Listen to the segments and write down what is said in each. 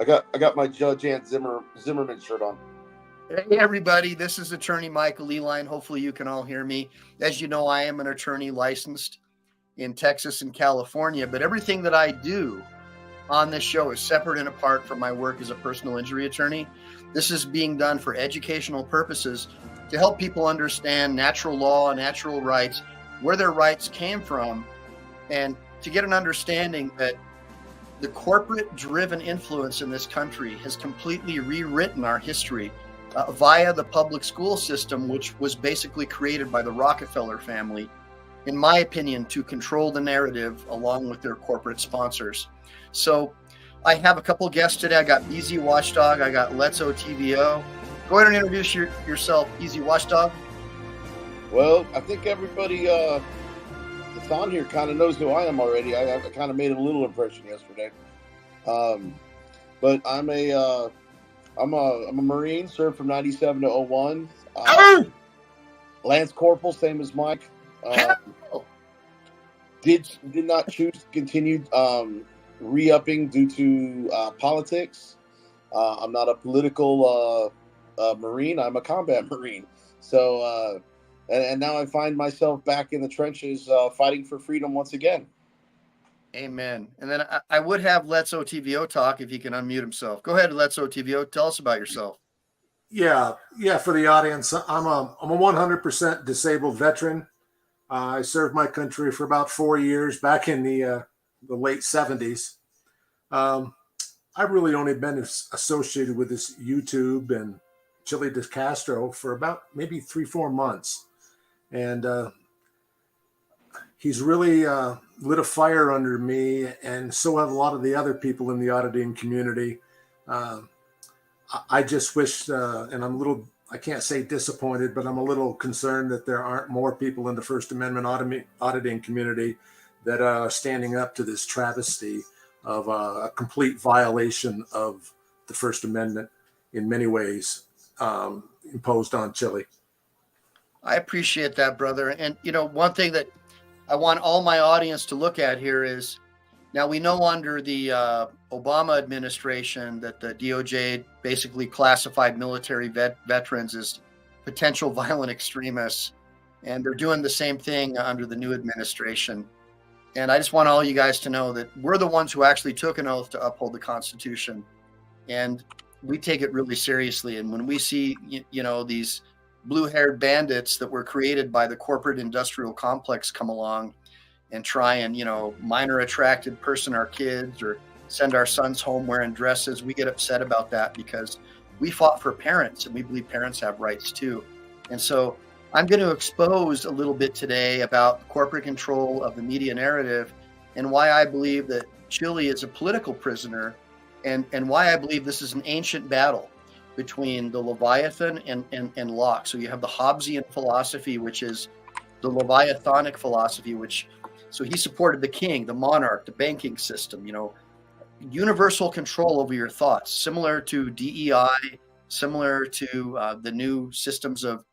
I got my Judge Ant Zimmerman shirt on. Hey everybody, this is attorney Michael Ehline. Hopefully you can all hear me. As you know, I am an attorney licensed in Texas and California, but everything that I do on this show is separate and apart from my work as a personal injury attorney. This is being done for educational purposes to help people understand natural law, natural rights, where their rights came from, and to get an understanding that the corporate-driven influence in this country has completely rewritten our history via the public school system, which was basically created by the Rockefeller family, in my opinion, to control the narrative along with their corporate sponsors. So I have a couple of guests today. I got BZWatchdog, I got Let's OTVO. Go ahead and introduce yourself, BZWatchdog. Well, I think everybody that's on here kind of knows who I am already. I kind of made a little impression yesterday. But I'm a Marine, served from 97 to 01. Lance Corporal, same as Mike. Did not choose to continue re-upping due to politics. I'm not a political Marine. I'm a combat Marine. So, and now I find myself back in the trenches fighting for freedom once again. Amen. And then I would have Let's OTVO talk if he can unmute himself. Go ahead, Let's OTVO. Tell us about yourself. Yeah. For the audience, I'm a 100% disabled veteran. I served my country for about 4 years back in the late 70s. I've really only been associated with this YouTube and Chile DeCastro for about maybe 3-4 months. And he's really lit a fire under me, and so have a lot of the other people in the auditing community. I just wish, and I'm a little, I can't say disappointed, but I'm a little concerned that there aren't more people in the First Amendment auditing community that are standing up to this travesty of a complete violation of the First Amendment in many ways imposed on Chile. I appreciate that, brother. And, you know, one thing that I want all my audience to look at here is, now we know under the Obama administration that the DOJ basically classified military veterans as potential violent extremists, and they're doing the same thing under the new administration. And I just want all you guys to know that we're the ones who actually took an oath to uphold the Constitution, and we take it really seriously. And when we see, you know, these blue-haired bandits that were created by the corporate industrial complex come along and try and, you know, minor attracted person our kids or send our sons home wearing dresses, we get upset about that because we fought for parents and we believe parents have rights too. And so I'm going to expose a little bit today about corporate control of the media narrative and why I believe that Chile is a political prisoner, and why I believe this is an ancient battle between the Leviathan and Locke. So you have the Hobbesian philosophy, which is the Leviathanic philosophy, so he supported the king, the monarch, the banking system, you know, universal control over your thoughts, similar to DEI, similar to the new systems of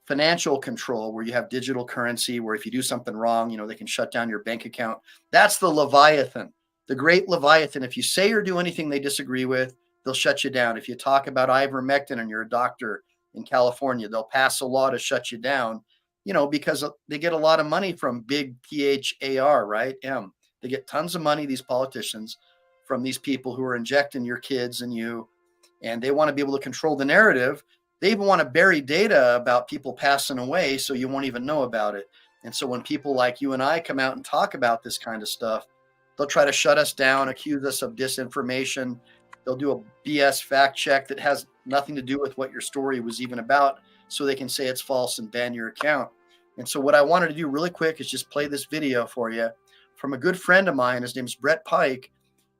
financial control, where you have digital currency, where if you do something wrong, you know, they can shut down your bank account. That's the Leviathan, the great Leviathan. If you say or do anything they disagree with, they'll shut you down. If you talk about ivermectin and you're a doctor in California, they'll pass a law to shut you down, you know, because they get a lot of money from big PHAR, right? They get tons of money, these politicians, from these people who are injecting your kids and you, and they want to be able to control the narrative. They even want to bury data about people passing away so you won't even know about it. And so when people like you and I come out and talk about this kind of stuff, they'll try to shut us down, accuse us of disinformation. They'll do a BS fact check that has nothing to do with what your story was even about, so they can say it's false and ban your account. And so what I wanted to do really quick is just play this video for you from a good friend of mine. His name's Brett Pike,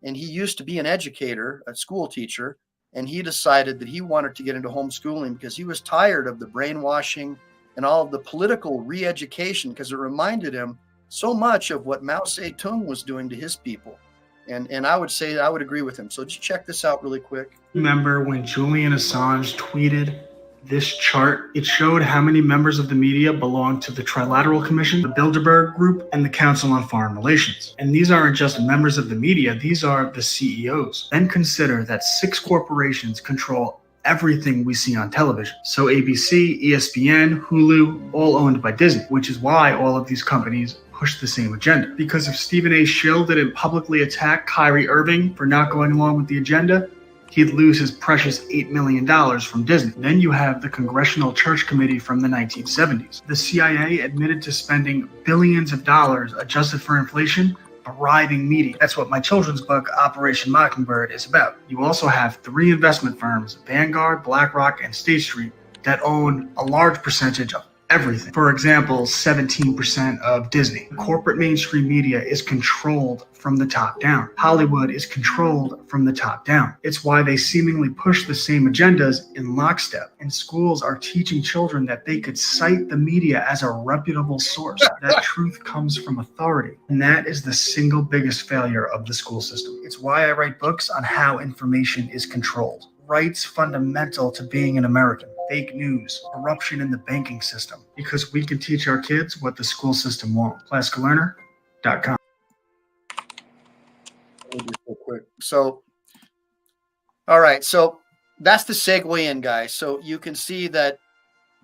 and he used to be an educator, a school teacher, and he decided that he wanted to get into homeschooling because he was tired of the brainwashing and all of the political re-education, because it reminded him so much of what Mao Zedong was doing to his people. And I would say I would agree with him. So just check this out really quick. Remember when Julian Assange tweeted This chart, it showed how many members of the media belong to the Trilateral Commission, the Bilderberg Group, and the Council on Foreign Relations. And these aren't just members of the media, these are the CEOs. Then consider that 6 corporations control everything we see on television. So ABC, ESPN, Hulu, all owned by Disney, which is why all of these companies push the same agenda. Because if Stephen A. Schill didn't publicly attack Kyrie Irving for not going along with the agenda, he'd lose his precious $8 million from Disney. Then you have the Congressional Church Committee from the 1970s. The CIA admitted to spending billions of dollars adjusted for inflation bribing media. That's what my children's book, Operation Mockingbird, is about. You also have 3 investment firms, Vanguard, BlackRock, and State Street, that own a large percentage of everything. For example, 17% of Disney. Corporate mainstream media is controlled from the top down. Hollywood is controlled from the top down. It's why they seemingly push the same agendas in lockstep. And schools are teaching children that they could cite the media as a reputable source. That truth comes from authority. And that is the single biggest failure of the school system. It's why I write books on how information is controlled. Rights fundamental to being an American. Fake news, corruption in the banking system, because we can teach our kids what the school system won't. ClassicalLearner.com. So, all right. So that's the segue in, guys. So you can see that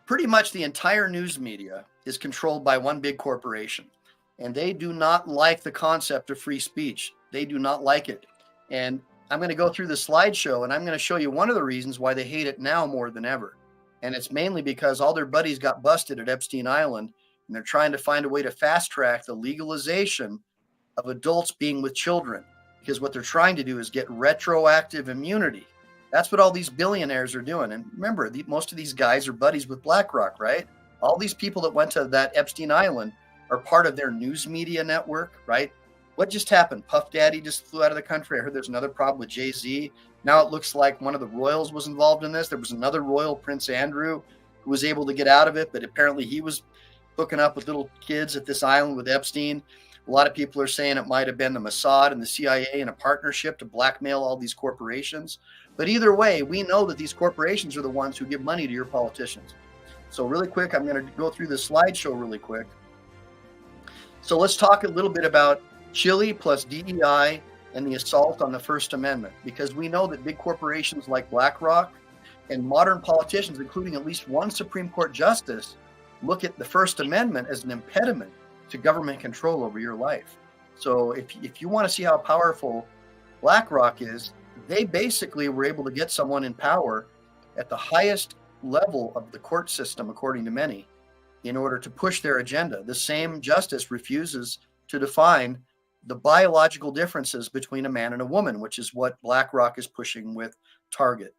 pretty much the entire news media is controlled by one big corporation, and they do not like the concept of free speech. They do not like it. And I'm going to go through the slideshow, and I'm going to show you one of the reasons why they hate it now more than ever. And it's mainly because all their buddies got busted at Epstein Island, and they're trying to find a way to fast track the legalization of adults being with children, because what they're trying to do is get retroactive immunity. That's what all these billionaires are doing. And remember, most of these guys are buddies with BlackRock, right? All these people that went to that Epstein Island are part of their news media network, right? What just happened? Puff Daddy just flew out of the country. I heard there's another problem with Jay-Z. Now it looks like one of the royals was involved in this. There was another royal, Prince Andrew, who was able to get out of it, but apparently he was hooking up with little kids at this island with Epstein. A lot of people are saying it might have been the Mossad and the CIA in a partnership to blackmail all these corporations. But either way, we know that these corporations are the ones who give money to your politicians. So really quick, I'm going to go through this slideshow really quick. So let's talk a little bit about Chile plus DEI and the assault on the First Amendment, because we know that big corporations like BlackRock and modern politicians, including at least one Supreme Court justice, look at the First Amendment as an impediment to government control over your life. So if you want to see how powerful BlackRock is, they basically were able to get someone in power at the highest level of the court system, according to many, in order to push their agenda. The same justice refuses to define the biological differences between a man and a woman, which is what BlackRock is pushing with Target.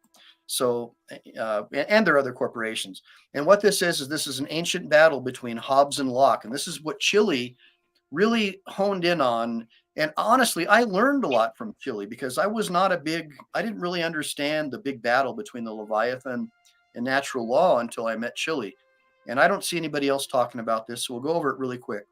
So, and there are other corporations. And what this is this is an ancient battle between Hobbs and Lock. And this is what Chile really honed in on. And honestly, I learned a lot from Chile, because I didn't really understand the big battle between the Leviathan and natural law until I met Chile. And I don't see anybody else talking about this. So we'll go over it really quick.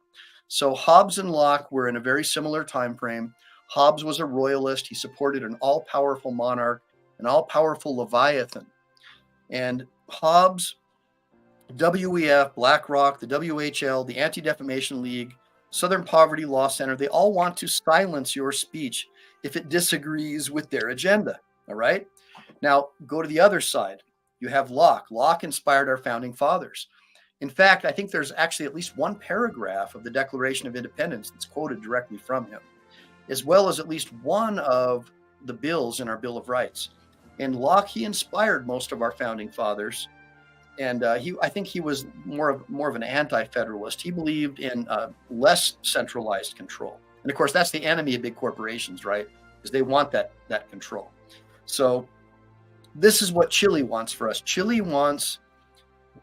So Hobbs and Lock were in a very similar time frame. Hobbs was a royalist. He supported an all-powerful monarch, an all-powerful Leviathan. And Hobbs, WEF, BlackRock, the WHL, the Anti-Defamation League, Southern Poverty Law Center, they all want to silence your speech if it disagrees with their agenda. All right? Now, go to the other side. You have Locke. Locke inspired our founding fathers. In fact, I think there's actually at least one paragraph of the Declaration of Independence that's quoted directly from him, as well as at least one of the bills in our Bill of Rights. And Locke, he inspired most of our founding fathers. And I think he was more of an anti-federalist. He believed in less centralized control. And of course, that's the enemy of big corporations, right? Because they want that control. So this is what Chile wants for us. Chile wants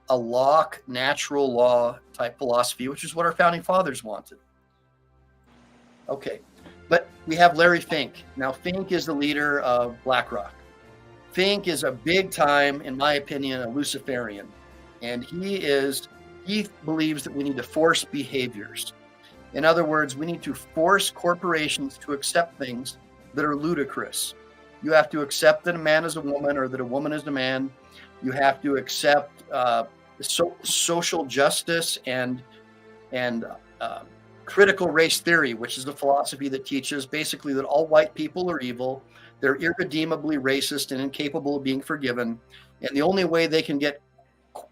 a Locke natural law type philosophy, which is what our founding fathers wanted. Okay, but we have Larry Fink. Now, Fink is the leader of BlackRock. Fink is a big time, in my opinion, a Luciferian. And he believes that we need to force behaviors. In other words, we need to force corporations to accept things that are ludicrous. You have to accept that a man is a woman or that a woman is a man. You have to accept social justice and critical race theory, which is the philosophy that teaches basically that all white people are evil. They're irredeemably racist and incapable of being forgiven. And the only way they can get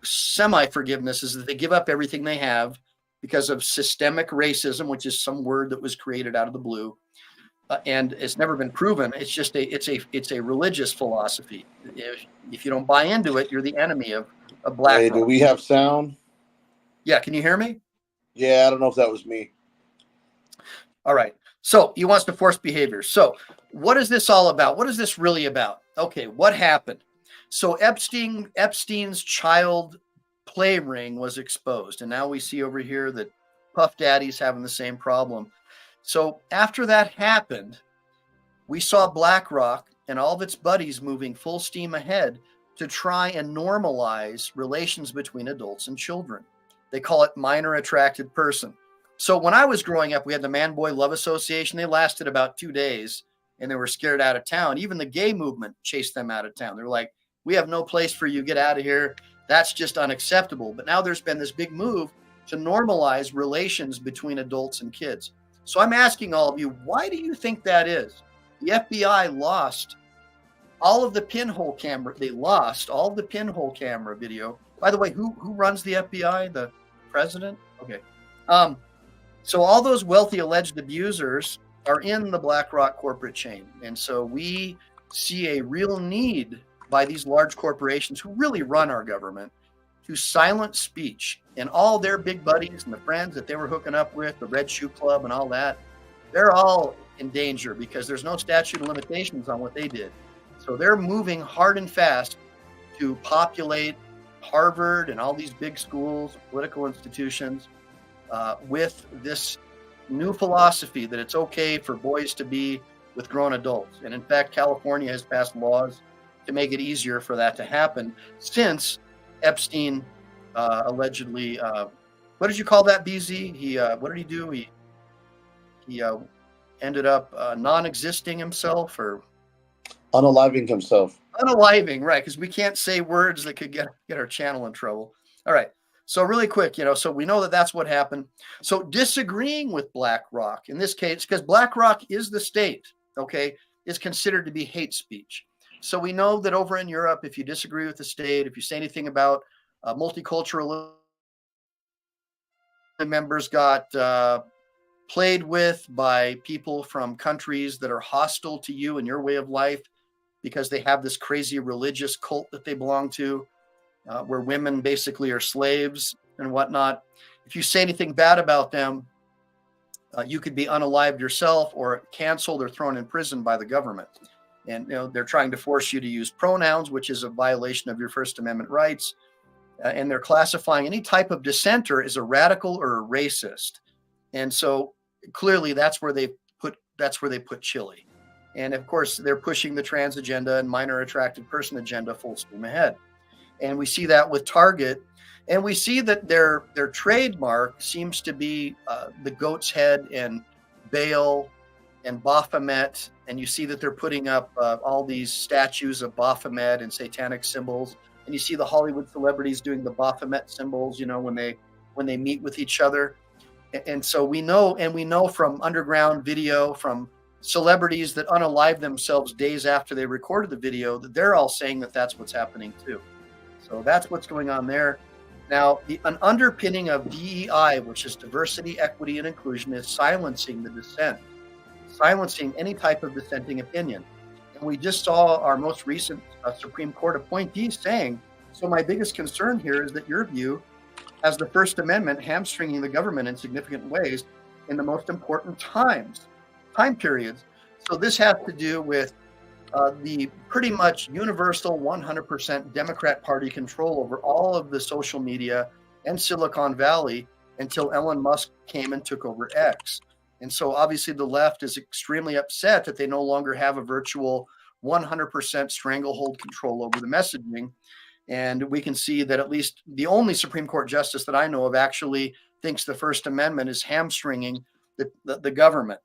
semi-forgiveness is that they give up everything they have because of systemic racism, which is some word that was created out of the blue. And it's never been proven. It's just it's a religious philosophy. If you don't buy into it, you're the enemy of black. Hey, do we have sound? Yeah, can you hear me? Yeah, I don't know if that was me. All right. So he wants to force behavior. So what is this all about? What is this really about? Okay, what happened? So Epstein's child play ring was exposed, and now we see over here that Puff Daddy's having the same problem. So after that happened, we saw BlackRock and all of its buddies moving full steam ahead to try and normalize relations between adults and children. They call it minor attracted person. So when I was growing up, we had the Man-Boy Love Association. They lasted about 2 days, and they were scared out of town. Even the gay movement chased them out of town. They're like, we have no place for you. Get out of here. That's just unacceptable. But now there's been this big move to normalize relations between adults and kids. So I'm asking all of you, why do you think that is? The FBI lost all of the pinhole camera. They lost all of the pinhole camera video. By the way, who runs the FBI? The president? Okay. So all those wealthy alleged abusers are in the BlackRock corporate chain. And so we see a real need by these large corporations who really run our government to silence speech. And all their big buddies and the friends that they were hooking up with, the Red Shoe Club and all that, they're all in danger because there's no statute of limitations on what they did. So they're moving hard and fast to populate Harvard and all these big schools, political institutions, with this new philosophy that it's okay for boys to be with grown adults. And in fact, California has passed laws to make it easier for that to happen since Epstein allegedly, what did you call that, BZ? What did he do? He ended up non-existing himself or unaliving himself. Unaliving, right? Because we can't say words that could get our channel in trouble. All right. So really quick, so we know that that's what happened. So disagreeing with BlackRock in this case, because BlackRock is the state, okay, is considered to be hate speech. So we know that over in Europe, if you disagree with the state, if you say anything about multicultural members got played with by people from countries that are hostile to you and your way of life because they have this crazy religious cult that they belong to, where women basically are slaves and whatnot. If you say anything bad about them, you could be unalived yourself or canceled or thrown in prison by the government. And they're trying to force you to use pronouns, which is a violation of your First Amendment rights. And they're classifying any type of dissenter as a radical or a racist. And so clearly that's where they put Chile. And of course, they're pushing the trans agenda and minor attracted person agenda full steam ahead. And we see that with Target. And we see that their trademark seems to be the goat's head and Baal and Baphomet. And you see that they're putting up all these statues of Baphomet and satanic symbols. And you see the Hollywood celebrities doing the Baphomet symbols, when they meet with each other. And so we know from underground video from celebrities that unalive themselves days after they recorded the video that they're all saying that that's what's happening too. So that's what's going on there. Now, an underpinning of DEI, which is diversity, equity, and inclusion, is silencing the dissent, silencing any type of dissenting opinion. And we just saw our most recent Supreme Court appointee saying, so my biggest concern here is that your view has the First Amendment hamstringing the government in significant ways in the most important time periods. So this has to do with the pretty much universal 100% Democrat Party control over all of the social media and Silicon Valley until Elon Musk came and took over X. And so obviously the left is extremely upset that they no longer have a virtual 100% stranglehold control over the messaging. And we can see that at least the only Supreme Court justice that I know of actually thinks the First Amendment is hamstringing the government.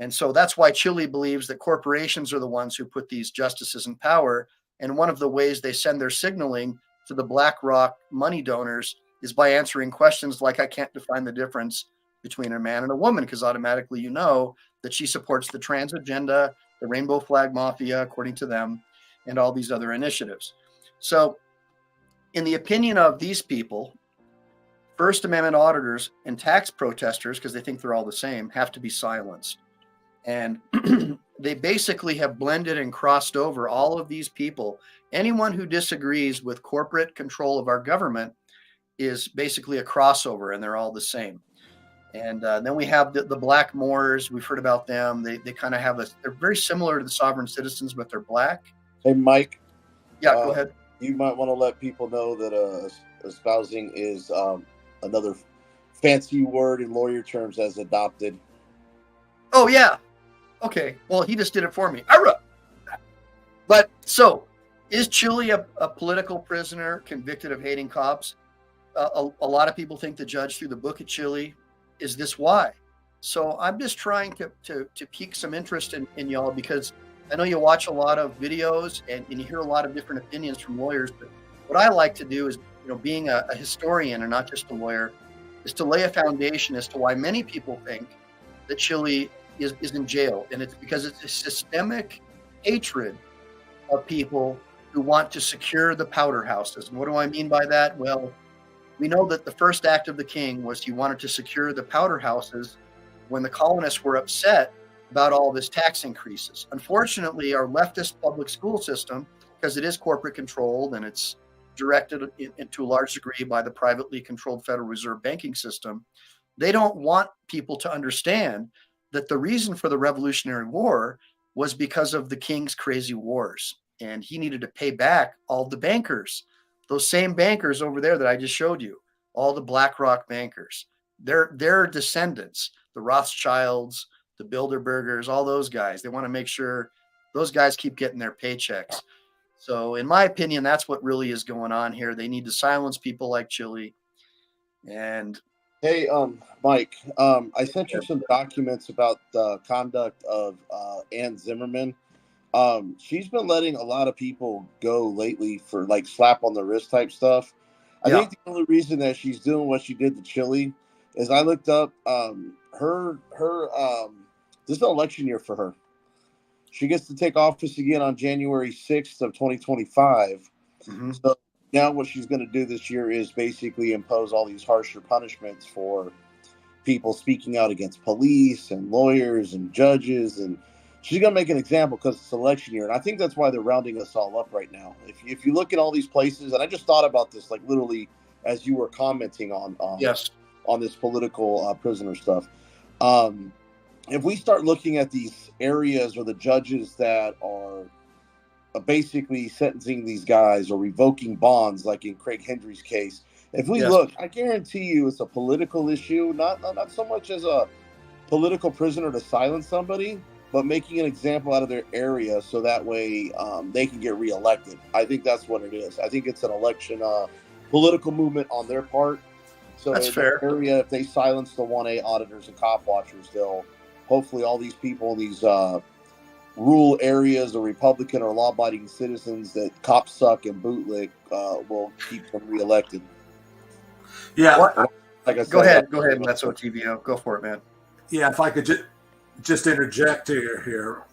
And so that's why Chile believes that corporations are the ones who put these justices in power. And one of the ways they send their signaling to the BlackRock money donors is by answering questions like, I can't define the difference between a man and a woman, because automatically you know that she supports the trans agenda, the rainbow flag mafia, according to them, and all these other initiatives. So in the opinion of these people, First Amendment auditors and tax protesters, because they think they're all the same, have to be silenced. And they basically have blended and crossed over all of these people. Anyone who disagrees with corporate control of our government is basically a crossover, and they're all the same. And then we have the Black Moors. We've heard about them. They kind of have they're very similar to the sovereign citizens, but they're black. Hey, Mike. Yeah, go ahead. You might want to let people know that espousing is another fancy word in lawyer terms as adopted. Oh, yeah. Okay. Well, he just did it for me. But so is Chile a political prisoner convicted of hating cops? A lot of people think the judge threw the book at Chile. Is this why? So I'm just trying to pique some interest in y'all, because I know you watch a lot of videos and you hear a lot of different opinions from lawyers. But what I like to do is, being a historian and not just a lawyer, is to lay a foundation as to why many people think that Chile is in jail. And it's because it's a systemic hatred of people who want to secure the powder houses. And what do I mean by that? Well, we know that the first act of the king was he wanted to secure the powder houses when the colonists were upset about all this tax increases. Unfortunately, our leftist public school system, because it is corporate controlled and it's directed to a large degree by the privately controlled Federal Reserve banking system, they don't want people to understand that the reason for the Revolutionary War was because of the king's crazy wars. And he needed to pay back all the bankers, those same bankers over there that I just showed you, all the BlackRock bankers, their descendants, the Rothschilds, the Bilderbergers, all those guys. They want to make sure those guys keep getting their paychecks. So in my opinion, that's what really is going on here. They need to silence people like Chile. And hey, Mike, I sent you some documents about the conduct of Ann Zimmerman. She's been letting a lot of people go lately for like slap on the wrist type stuff. I think the only reason that she's doing what she did to Chile is I looked up this is an election year for her. She gets to take office again on January 6th of 2025. Mm-hmm. So now what she's going to do this year is basically impose all these harsher punishments for people speaking out against police and lawyers and judges. And she's going to make an example because it's election year. And I think that's why they're rounding us all up right now. If you look at all these places, and I just thought about this, like literally as you were commenting on this political prisoner stuff. If we start looking at these areas or the judges that are basically sentencing these guys or revoking bonds, like in Craig Hendry's case, if we look, I guarantee you it's a political issue, not so much as a political prisoner to silence somebody, but making an example out of their area so that way they can get reelected. I think that's what it is. I think it's an election political movement on their part. So that's in fair. That area, if they silence the 1A auditors and cop watchers, they'll hopefully all these people in these rural areas or Republican or law-abiding citizens that cops suck and bootleg will keep them reelected. Yeah. Like I said, go ahead. That's OTVO. Go for it, man. Yeah, if I could just interject here.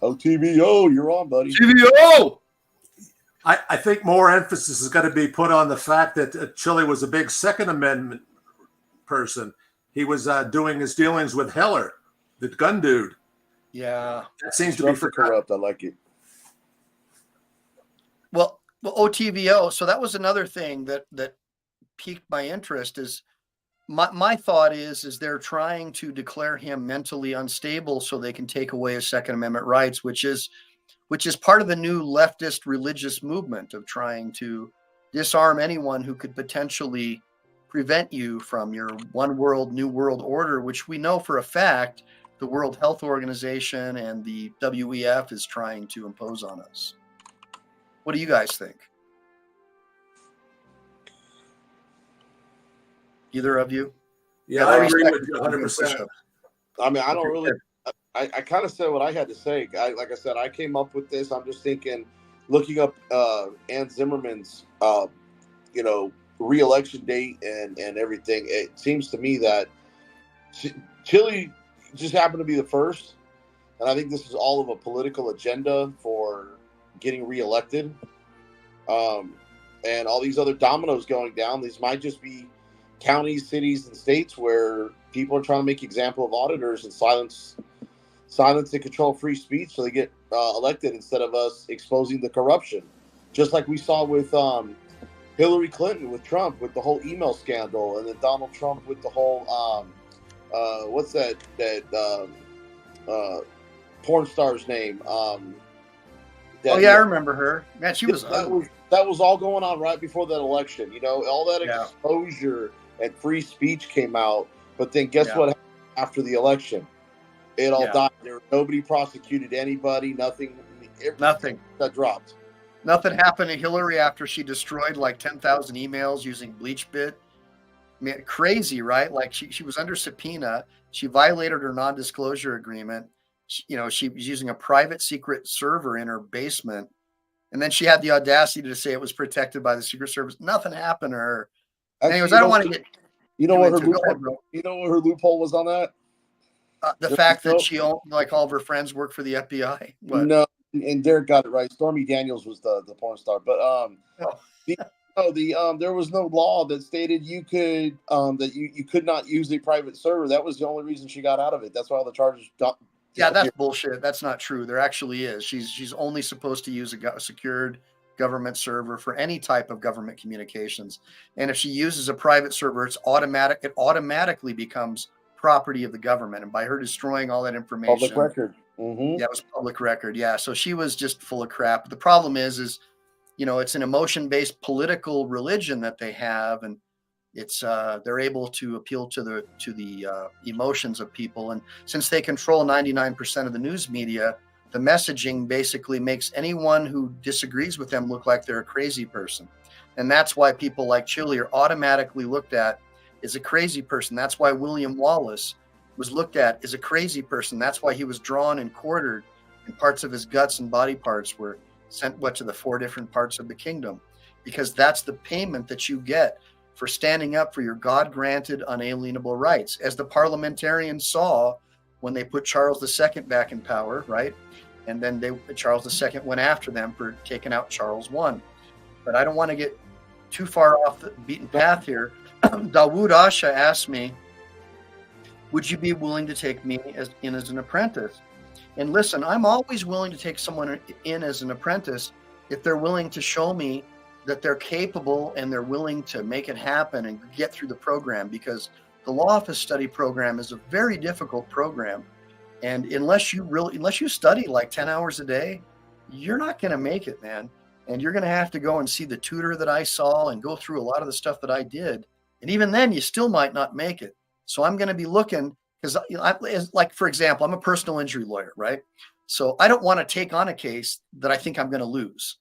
OTVO, you're on, buddy. TVO! I think more emphasis is going to be put on the fact that Chile was a big Second Amendment person. He was doing his dealings with Heler, the gun dude. Yeah. That seems to be for corrupt. I like it. Well, OTVO. So that was another thing that piqued my interest. Is my thought is they're trying to declare him mentally unstable so they can take away his Second Amendment rights, which is part of the new leftist religious movement of trying to disarm anyone who could potentially prevent you from your one world, new world order, which we know for a fact the World Health Organization and the WEF is trying to impose on us. What do you guys think? Either of you? Yeah, I agree with you 100%. I mean, I don't really. I kind of said what I had to say. Like I said, I came up with this. I'm just thinking, looking up Ann Zimmerman's, re-election date and everything. It seems to me that Chile just happened to be the first, and I think this is all of a political agenda for getting reelected. And all these other dominoes going down. These might just be counties, cities, and states where people are trying to make example of auditors and silence and control free speech so they get elected instead of us exposing the corruption. Just like we saw with Hillary Clinton with Trump with the whole email scandal, and then Donald Trump with the whole what's that porn star's name? Oh yeah, I remember her. Man, she was ugly. That was all going on right before that election. All that exposure and free speech came out. But then guess what happened after the election? It all died. Nobody prosecuted anybody. Nothing got dropped. Nothing happened to Hillary after she destroyed like 10,000 emails using BleachBit. I mean, crazy, right? Like she was under subpoena. She violated her non-disclosure agreement. She was using a private secret server in her basement. And then she had the audacity to say it was protected by the Secret Service. Nothing happened to her. Anyways, I don't want to get. You know what her loophole was on that? The fact that she owned, like, all of her friends work for the FBI. What? No, and Derek got it right. Stormy Daniels was the porn star, but there was no law that stated you could that you could not use a private server. That was the only reason she got out of it. That's why all the charges got. Yeah, that's bullshit. That's not true. There actually is. She's only supposed to use a secured government server for any type of government communications. And if she uses a private server, it automatically becomes property of the government. And by her destroying all that information, public record. Mm-hmm. Yeah, it was public record. Yeah, so she was just full of crap. The problem is it's an emotion-based political religion that they have, and it's they're able to appeal to the emotions of people. And since they control 99% of the news media, the messaging basically makes anyone who disagrees with them look like they're a crazy person. And that's why people like Chille are automatically looked at as a crazy person. That's why William Wallace was looked at as a crazy person. That's why he was drawn and quartered, and parts of his guts and body parts were sent to the 4 different parts of the kingdom, because that's the payment that you get for standing up for your God-granted unalienable rights, as the parliamentarians saw when they put Charles II back in power, right? And then Charles II went after them for taking out Charles I. But I don't want to get too far off the beaten path here. Dawood Asha asked me, would you be willing to take me as an apprentice? And listen, I'm always willing to take someone in as an apprentice if they're willing to show me that they're capable and they're willing to make it happen and get through the program, because the law office study program is a very difficult program. And unless you study like 10 hours a day, you're not going to make it, man. And you're going to have to go and see the tutor that I saw and go through a lot of the stuff that I did. And even then, you still might not make it. So I'm going to be looking, because like, for example, I'm a personal injury lawyer, right? So I don't want to take on a case that I think I'm going to lose.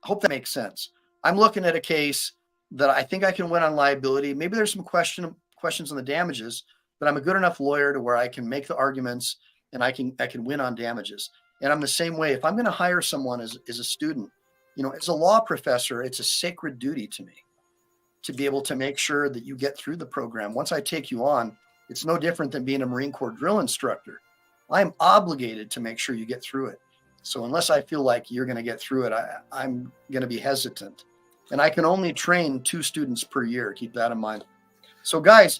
I hope that makes sense. I'm looking at a case that I think I can win on liability. Maybe there's some questions on the damages, but I'm a good enough lawyer to where I can make the arguments and I can win on damages. And I'm the same way. If I'm going to hire someone as a student, as a law professor, it's a sacred duty to me to be able to make sure that you get through the program. Once I take you on, it's no different than being a Marine Corps drill instructor. I'm obligated to make sure you get through it. So unless I feel like you're going to get through it, I'm going to be hesitant. And I can only train 2 students per year. Keep that in mind. So guys,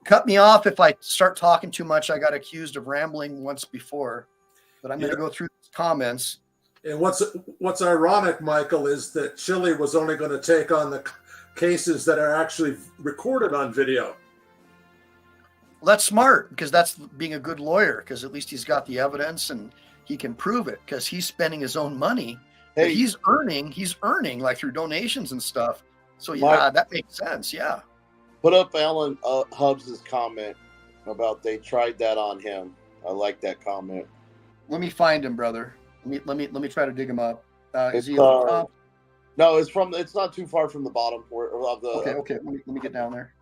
cut me off if I start talking too much. I got accused of rambling once before, but I'm going to go through the comments. And what's ironic, Michael, is that Chille was only going to take on the cases that are actually recorded on video. Well, that's smart, because that's being a good lawyer, because at least he's got the evidence and he can prove it, because he's spending his own money. Hey, he's earning like through donations and stuff. So yeah, that makes sense. Yeah. Put up Alan Hubbs' comment about they tried that on him. I like that comment. Let me find him, brother. Let me try to dig him up. Is he on top? No, it's not too far from the bottom of the. Okay. Let me get down there.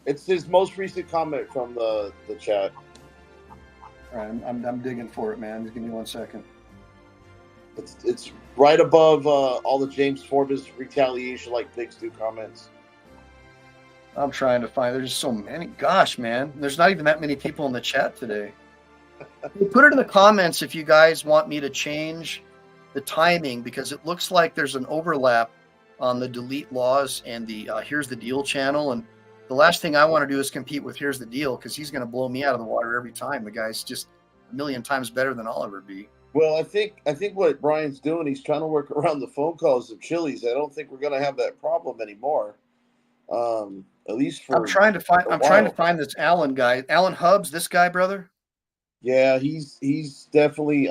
It's his most recent comment from the chat. All right, I'm digging for it, man. Just give me 1 second. It's right above all the James Forbes retaliation like pigs do comments. I'm trying to find. There's just so many. Gosh, man, there's not even that many people in the chat today. Put it in the comments if you guys want me to change the timing, because it looks like there's an overlap on the delete laws and the Here's the Deal channel. And the last thing I want to do is compete with Here's the Deal, because he's going to blow me out of the water every time. The guy's just a million times better than I'll ever be. Well, I think what Brian's doing, he's trying to work around the phone calls of Chili's. I don't think we're going to have that problem anymore. At least for I'm trying to find this Alan guy. Alan Hubbs, this guy, brother. Yeah, he's definitely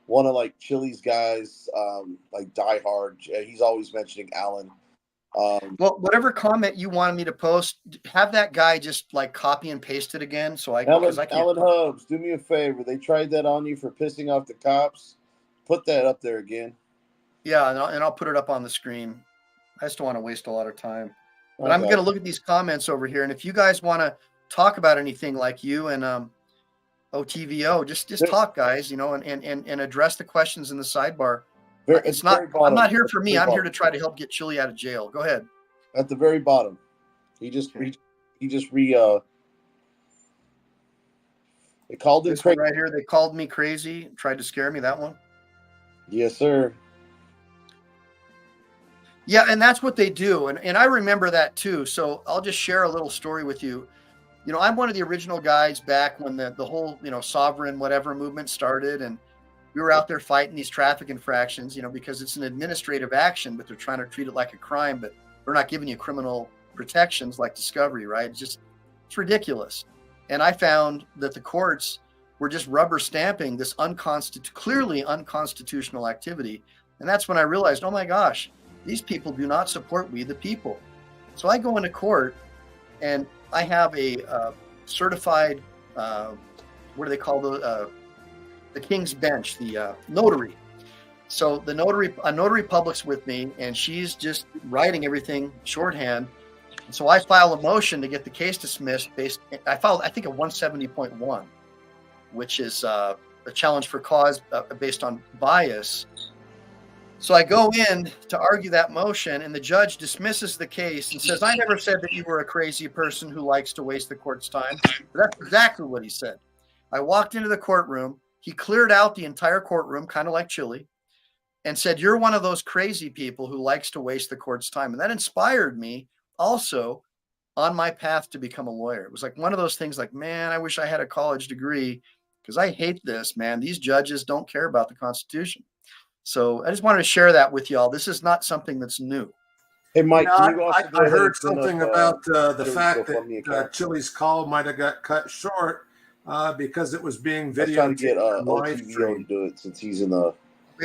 one of like Chili's guys, like diehard. He's always mentioning Alan. Well, whatever comment you wanted me to post, have that guy just like copy and paste it again. So I Alan Hubbs, do me a favor. They tried that on you for pissing off the cops. Put that up there again. Yeah, and I'll put it up on the screen. I just don't want to waste a lot of time. But I'm going to look at these comments over here, and if you guys want to talk about anything like you and OTVO, just talk, guys, and address the questions in the sidebar. I'm not here for me. I'm here to try to help get Chille out of jail. Go ahead. At the very bottom, they called it crazy right here. They called me crazy. Tried to scare me. That one. Yes, sir. Yeah, and that's what they do. And I remember that too. So I'll just share a little story with you. I'm one of the original guys back when the whole, sovereign whatever movement started. And we were out there fighting these traffic infractions, because it's an administrative action, but they're trying to treat it like a crime, but they're not giving you criminal protections like discovery, right? It's ridiculous. And I found that the courts were just rubber stamping this clearly unconstitutional activity. And that's when I realized, oh my gosh, these people do not support we the people. So I go into court and I have a certified, what do they call the King's Bench, the notary. So a notary public's with me, and she's just writing everything shorthand. And so I file a motion to get the case dismissed. I filed, I think, a 170.1, which is a challenge for cause based on bias. So I go in to argue that motion, and the judge dismisses the case and says, I never said that you were a crazy person who likes to waste the court's time. But that's exactly what he said. I walked into the courtroom. He cleared out the entire courtroom, kind of like Chille, and said, you're one of those crazy people who likes to waste the court's time. And that inspired me also on my path to become a lawyer. It was like one of those things like, man, I wish I had a college degree, because I hate this, man. These judges don't care about the Constitution. So I just wanted to share that with y'all. This is not something that's new. Hey, Mike, I heard something about the fact that Chille's call might have got cut short because it was being videoed. Trying to get OTVO to do it since he's in the.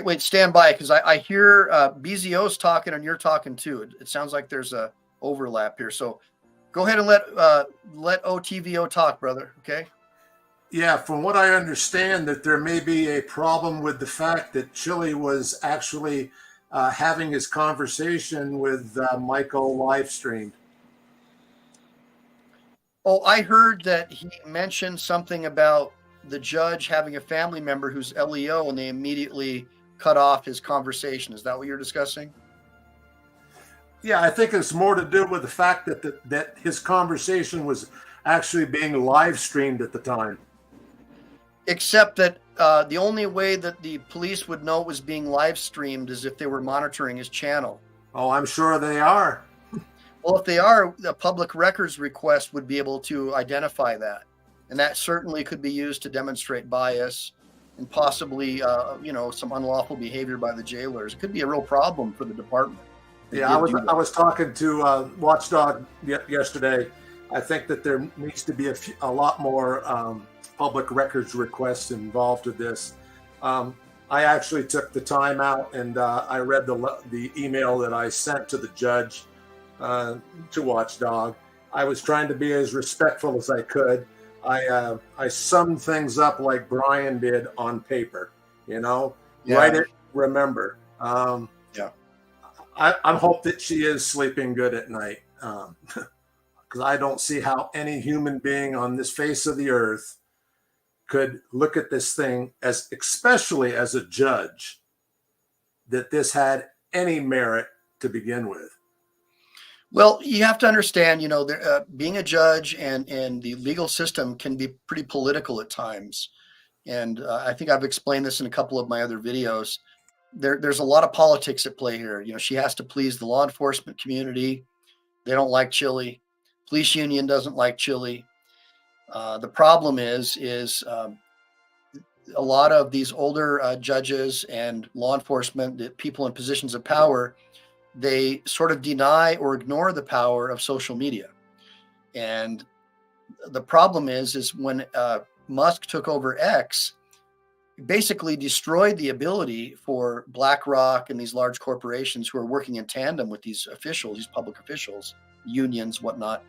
Wait, stand by, because I hear BZO's talking and you're talking too. It sounds like there's a overlap here. So go ahead and let OTVO talk, brother. Okay. Yeah, from what I understand, that there may be a problem with the fact that Chille was actually having his conversation with Michael live streamed. Oh, I heard that he mentioned something about the judge having a family member who's LEO, and they immediately cut off his conversation. Is that what you're discussing? Yeah, I think it's more to do with the fact that his conversation was actually being live streamed at the time. Except that the only way that the police would know it was being live streamed is if they were monitoring his channel. Oh, I'm sure they are. Well, if they are, a public records request would be able to identify that. And that certainly could be used to demonstrate bias and possibly, some unlawful behavior by the jailers. It could be a real problem for the department. Yeah, I was talking to Watchdog yesterday. I think that there needs to be a lot more public records requests involved with this. I actually took the time out and I read the email that I sent to the judge to Watchdog. I was trying to be as respectful as I could. I summed things up like Brian did on paper, write it, remember. Yeah. I hope that she is sleeping good at night, because I don't see how any human being on this face of the earth could look at this thing as, especially as a judge, that this had any merit to begin with? Well, you have to understand, being a judge and the legal system can be pretty political at times. And I think I've explained this in a couple of my other videos. There's a lot of politics at play here. She has to please the law enforcement community. They don't like Chile. Police union doesn't like Chile. The problem is a lot of these older judges and law enforcement, the people in positions of power, they sort of deny or ignore the power of social media. And the problem is when Musk took over X, basically destroyed the ability for BlackRock and these large corporations who are working in tandem with these officials, these public officials, unions, whatnot,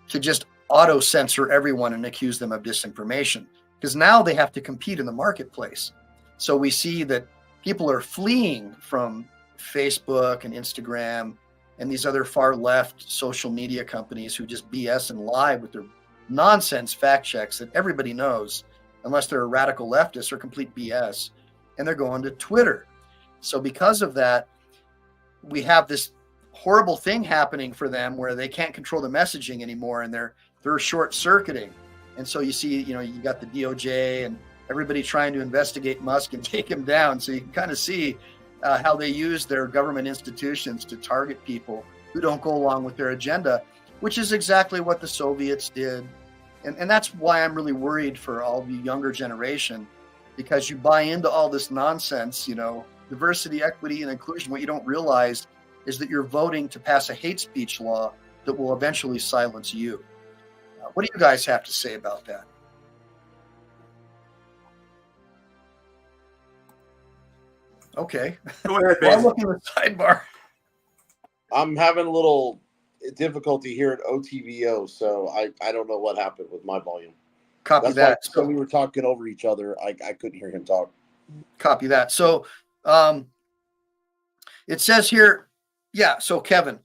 to just auto censor everyone and accuse them of disinformation. Because now they have to compete in the marketplace. So we see that people are fleeing from Facebook and Instagram and these other far left social media companies who just BS and lie with their nonsense fact checks that everybody knows, unless they're a radical leftist or complete BS, and they're going to Twitter. So because of that, we have this horrible thing happening for them where they can't control the messaging anymore, and they're short circuiting. And so you see, you got the DOJ and everybody trying to investigate Musk and take him down. So you can kind of see how they use their government institutions to target people who don't go along with their agenda, which is exactly what the Soviets did. And that's why I'm really worried for all the younger generation, because you buy into all this nonsense, diversity, equity, and inclusion. What you don't realize is that you're voting to pass a hate speech law that will eventually silence you. What do you guys have to say about that? Okay. Go ahead, Well, I'm looking at the sidebar. I'm having a little difficulty here at OTVO, so I don't know what happened with my volume. Copy that. So we were talking over each other. I couldn't hear him talk. Copy that. So it says here, so Kevin,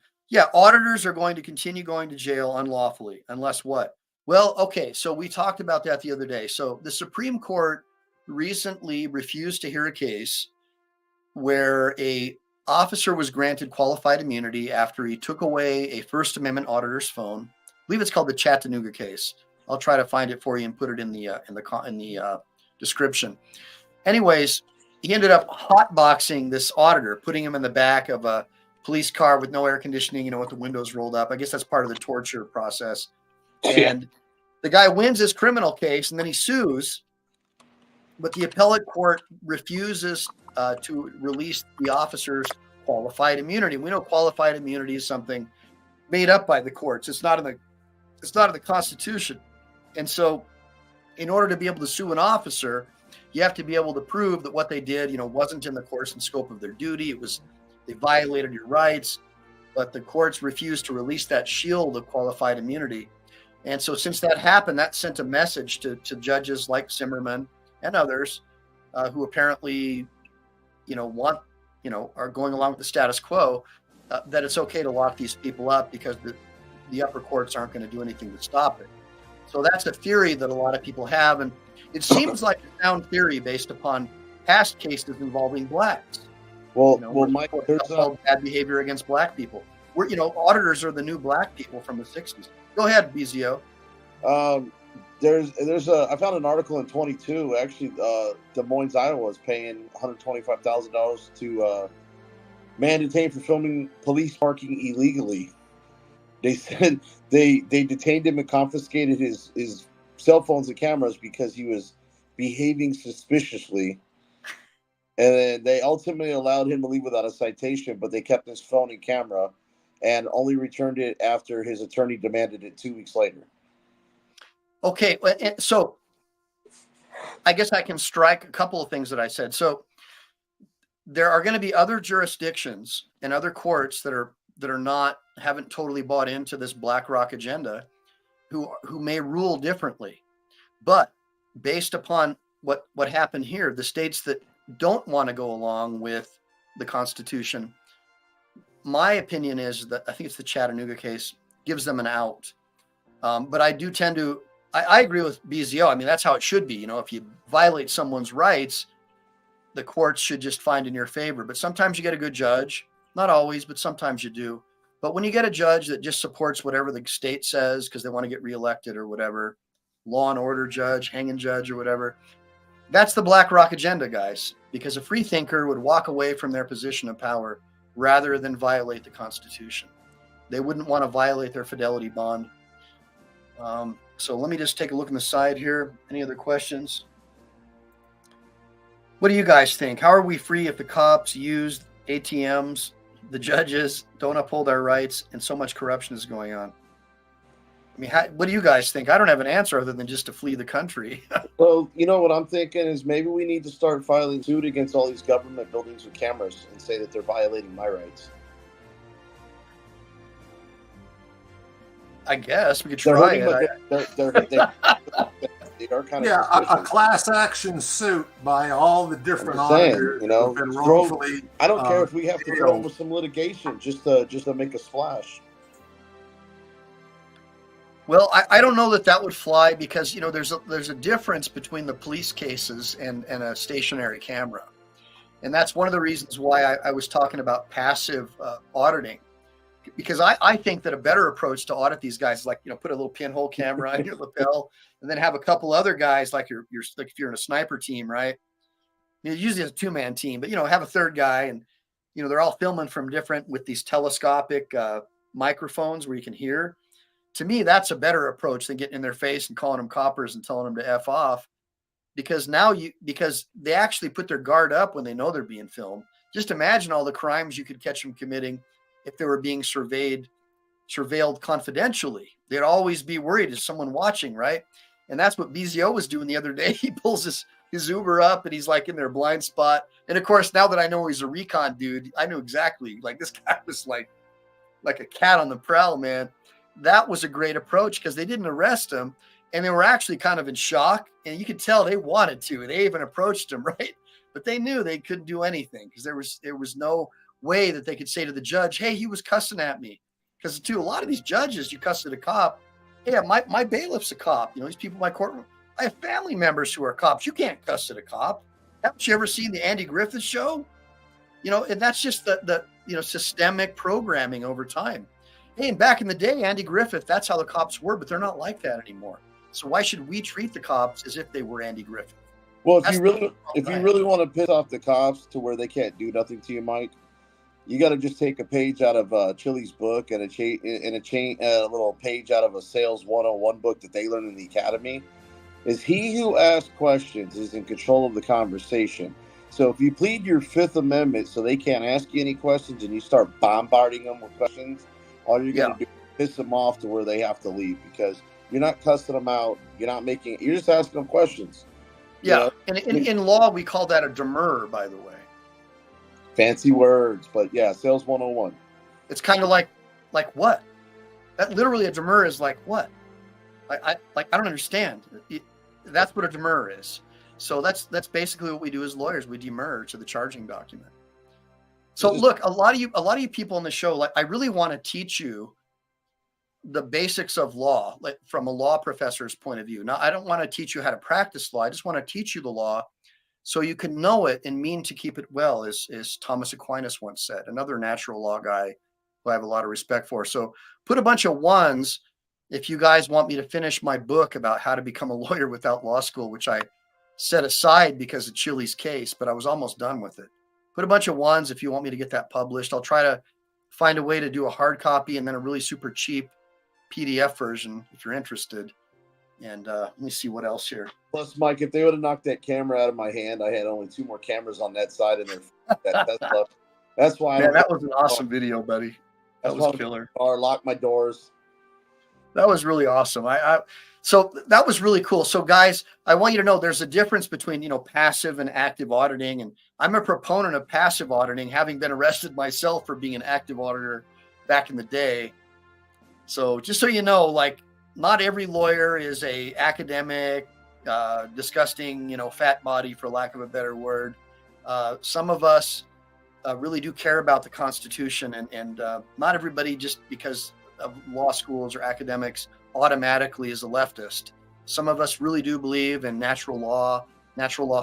auditors are going to continue going to jail unlawfully, unless what? Well, okay, so we talked about that the other day. So the Supreme Court recently refused to hear a case where a officer was granted qualified immunity after he took away a First Amendment auditor's phone. I believe it's called the Chattanooga case. I'll try to find it for you and put it in the description. Anyways, he ended up hotboxing this auditor, putting him in the back of a police car with no air conditioning, with the windows rolled up. I guess that's part of the torture process. And the guy wins his criminal case, and then he sues, but the appellate court refuses to release the officer's qualified immunity. We know qualified immunity is something made up by the courts. It's not in the Constitution. And so in order to be able to sue an officer, you have to be able to prove that what they did, wasn't in the course and scope of their duty. They violated your rights, but the courts refused to release that shield of qualified immunity. And so since that happened, that sent a message to judges like Zimmerman and others who apparently, are going along with the status quo, that it's okay to lock these people up because the upper courts aren't going to do anything to stop it. So that's a theory that a lot of people have. And it seems like a sound theory based upon past cases involving blacks. Well, Mike, there's bad behavior against black people. Auditors are the new black people from the 60s. Go ahead, BZO. I found an article in 22. Actually, Des Moines, Iowa is paying $125,000 to man detained for filming police parking illegally. They said they detained him and confiscated his cell phones and cameras because he was behaving suspiciously. And then they ultimately allowed him to leave without a citation, but they kept his phone and camera and only returned it after his attorney demanded it 2 weeks later. Okay, so I guess I can strike a couple of things that I said. So there are going to be other jurisdictions and other courts that haven't totally bought into this BlackRock agenda, who may rule differently. But based upon what happened here, the states that don't want to go along with the Constitution, my opinion is that I think it's the Chattanooga case gives them an out. But I do tend to I agree with BZO. I mean, that's how it should be. If you violate someone's rights, the courts should just find in your favor. But sometimes you get a good judge. Not always, but sometimes you do. But when you get a judge that just supports whatever the state says because they want to get reelected or whatever, law and order judge, hanging judge or whatever, that's the BlackRock agenda, guys. Because a free thinker would walk away from their position of power rather than violate the Constitution. They wouldn't want to violate their fidelity bond. So let me just take a look on the side here. Any other questions? What do you guys think? How are we free if the cops use ATMs, the judges don't uphold our rights, and so much corruption is going on? I mean, what do you guys think? I don't have an answer other than just to flee the country. Well, what I'm thinking is maybe we need to start filing suit against all these government buildings with cameras and say that they're violating my rights. I guess we could try it. They are kind Yeah, of a class action suit by all the different auditors who've been wrongfully. I don't care if we have to throw with some litigation just to make a splash. Well, I don't know that would fly because there's a difference between the police cases and a stationary camera, and that's one of the reasons why I was talking about passive auditing. Because I think that a better approach to audit these guys is like, put a little pinhole camera on your lapel and then have a couple other guys like like if you're in a sniper team, right? Usually it's a 2-man team, but have a third guy and they're all filming from different with these telescopic microphones where you can hear. To me, that's a better approach than getting in their face and calling them coppers and telling them to F off. Because because they actually put their guard up when they know they're being filmed. Just imagine all the crimes you could catch them committing if they were being surveilled confidentially. They'd always be worried, is someone watching, right? And that's what BZO was doing the other day. He pulls his Uber up and he's like in their blind spot. And of course, now that I know he's a recon dude, I knew exactly, like this guy was like a cat on the prowl, man. That was a great approach because they didn't arrest him and they were actually kind of in shock. And you could tell they wanted to. They even approached him, right? But they knew they couldn't do anything because there was no way that they could say to the judge, hey, he was cussing at me. Because a lot of these judges, you cuss at a cop. Yeah, my bailiff's a cop. These people in my courtroom, I have family members who are cops. You can't cuss at a cop. Haven't you ever seen the Andy Griffith show? And that's just the systemic programming over time. Hey, and back in the day, Andy Griffith, that's how the cops were, but they're not like that anymore. So why should we treat the cops as if they were Andy Griffith? Well, if you really want to piss off the cops to where they can't do nothing to you, Mike, you got to just take a page out of Chille's book and a little page out of a sales 101 book that they learn in the academy. Is he who asks questions is in control of the conversation. So if you plead your Fifth Amendment so they can't ask you any questions and you start bombarding them with questions, all you're going to do is piss them off to where they have to leave because you're not cussing them out. You're just asking them questions. Yeah. And in law, we call that a demurrer, by the way. Fancy words, but yeah, sales 101. It's kind of like what? That literally a demurrer is like what? I don't understand. That's what a demurrer is. So that's basically what we do as lawyers. We demur to the charging document. So look, a lot of you people on the show, like I really want to teach you the basics of law, like from a law professor's point of view. Now, I don't want to teach you how to practice law. I just want to teach you the law so you can know it and mean to keep it well, as Thomas Aquinas once said, another natural law guy who I have a lot of respect for. So put a bunch of ones if you guys want me to finish my book about how to become a lawyer without law school, which I set aside because of Chille's case, but I was almost done with it. Put a bunch of ones if you want me to get that published. I'll try to find a way to do a hard copy and then a really super cheap PDF version if you're interested. And let me see what else here. Plus, Mike, if they would have knocked that camera out of my hand, I had only 2 more cameras on that side and that's why. Man, that was an awesome video, buddy. That was killer. Or lock my doors. That was really awesome. So that was really cool. So guys, I want you to know there's a difference between, passive and active auditing. And I'm a proponent of passive auditing, having been arrested myself for being an active auditor back in the day. So just so you know, like not every lawyer is a academic, disgusting, fat body, for lack of a better word. Some of us really do care about the Constitution and not everybody just because of law schools or academics automatically is a leftist. Some of us really do believe in natural law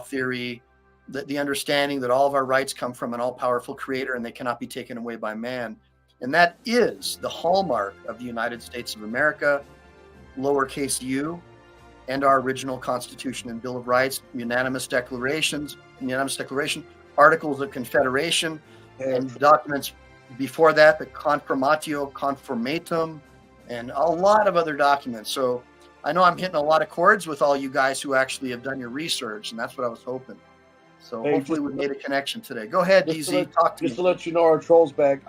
theory, the understanding that all of our rights come from an all-powerful creator and they cannot be taken away by man. And that is the hallmark of the United States of America, lowercase u, and our original Constitution and Bill of Rights, unanimous declaration, Articles of Confederation, and documents before that, the Confirmatio Confirmatum, and a lot of other documents. So I know I'm hitting a lot of chords with all you guys who actually have done your research, and that's what I was hoping. So hopefully we made a connection today. Go ahead, DZ, talk to me. Just to let you know, our troll's back.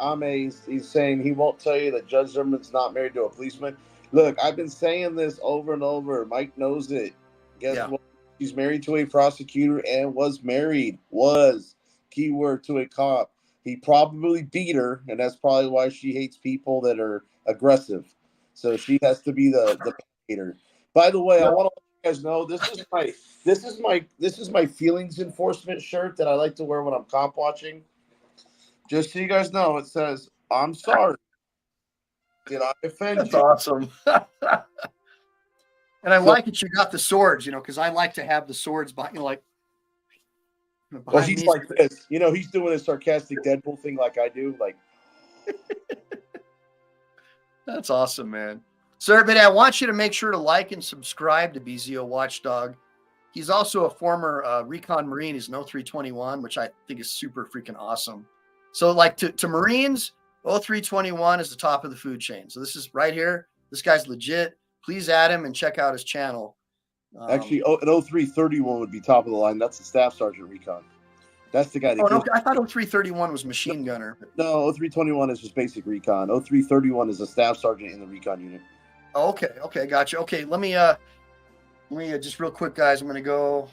He's saying he won't tell you that Judge Zimmerman's not married to a policeman. Look, I've been saying this over and over. Mike knows it. Guess what? He's married to a prosecutor and was married. Keyword to a cop. He probably beat her, and that's probably why she hates people that are aggressive. So she has to be the hater. By the way, I want to let you guys know this is my feelings enforcement shirt that I like to wear when I'm cop watching. Just so you guys know, it says, "I'm sorry. Did I offend you?" That's awesome. And I like that you got the swords, because I like to have the swords behind, Well, he's like this. He's doing a sarcastic Deadpool thing like I do. Like, that's awesome, man. So, everybody, I want you to make sure to like and subscribe to BZWatchdog. He's also a former Recon Marine. He's an 0321, which I think is super freaking awesome. So, to Marines, 0321 is the top of the food chain. So this is right here. This guy's legit. Please add him and check out his channel. Actually, an 0331 would be top of the line. That's the Staff Sergeant Recon. That's the guy. No, I thought 0331 was machine gunner. No, 0321 is just basic recon. 0331 is a Staff Sergeant in the recon unit. Oh, okay, gotcha. Okay, let me just real quick, guys. I'm gonna go.